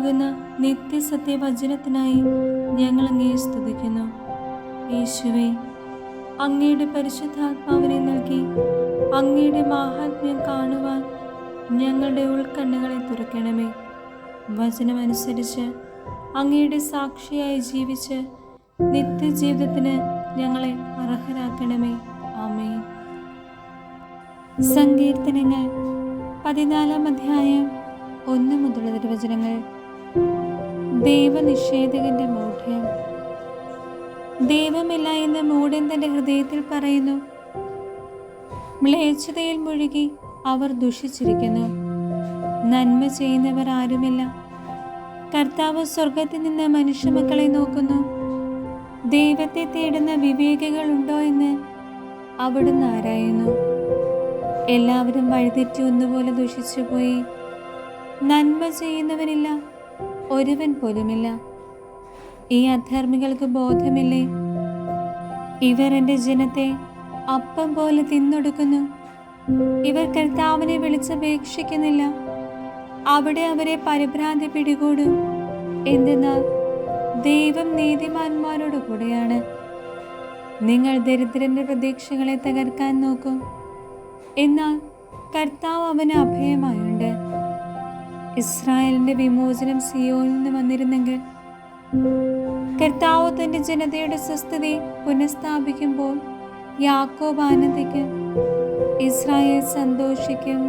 ജീവനാകുന്ന നിത്യസത്യവചനത്തിനായി ഞങ്ങൾ അങ്ങയെ സ്തുതിക്കുന്നു. യേശുവേ, അങ്ങയുടെ പരിശുദ്ധാത്മാവിനെ നൽകി അങ്ങയുടെ മാഹാത്മ്യം കാണുവാൻ ഞങ്ങളുടെ ഉൾക്കണ്ണുകളെ തുറക്കണമേ. വചനമനുസരിച്ച് അങ്ങയുടെ സാക്ഷിയായി ജീവിച്ച് നിത്യജീവിതത്തിന് ഞങ്ങളെ അർഹരാക്കണമേ. ആമേൻ. സങ്കീർത്തനങ്ങൾ 14-ാം അധ്യായം 1 മുതലുള്ള തിരുവചനങ്ങൾ. ദൈവനിഷേധകന്റെ മൗഢ്യം. ദൈവമില്ല എന്ന് മൂഢൻ തന്റെ ഹൃദയത്തിൽ പറയുന്നു. മ്ലേച്ഛതയിൽ മുഴുകി അവർ ദുഷിച്ചിരിക്കുന്നു. നന്മ ചെയ്യുന്നവർ ആരുമില്ല. കർത്താവ് സ്വർഗത്തിൽ നിന്ന് മനുഷ്യമക്കളെ നോക്കുന്നു. ദൈവത്തെ തേടുന്ന വിവേകികൾ ഉണ്ടോ എന്ന് അവിടുന്ന് ആരായുന്നു. എല്ലാവരും വഴിതെറ്റി ഒന്നുപോലെ ദുഷിച്ചുപോയി. നന്മ ചെയ്യുന്നവനില്ല, ഒരുവൻ പോലുമില്ല. ഈ അധർമ്മികൾക്ക് ബോധമില്ലേ? ഇവർ എൻ്റെ ജനത്തെ അപ്പം പോലെ തിന്നൊടുക്കുന്നു. ഇവർ കർത്താവിനെ വിളിച്ചപേക്ഷിക്കുന്നില്ല. അവിടെ അവരെ പരിഭ്രാന്തി പിടികൂടും. എന്തെന്നാൽ ദൈവം നീതിമാന്മാരോട് കൂടെയാണ്. നിങ്ങൾ ദരിദ്രന്റെ പ്രതീക്ഷകളെ തകർക്കാൻ നോക്കും, എന്നാൽ കർത്താവ് അവന് അഭയമായുണ്ട്. ഇസ്രായേലിന്റെ വിമോചനം സിയോനിൽ നിന്ന് വന്നിരുന്നെങ്കിൽ, കർത്താവ് തന്റെ ജനതയുടെ സ്വസ്ഥതയെ പുനഃസ്ഥാപിക്കുമ്പോൾ യാക്കോബ് ആനന്ദിക്കും, ഇസ്രായേൽ സന്തോഷിക്കും.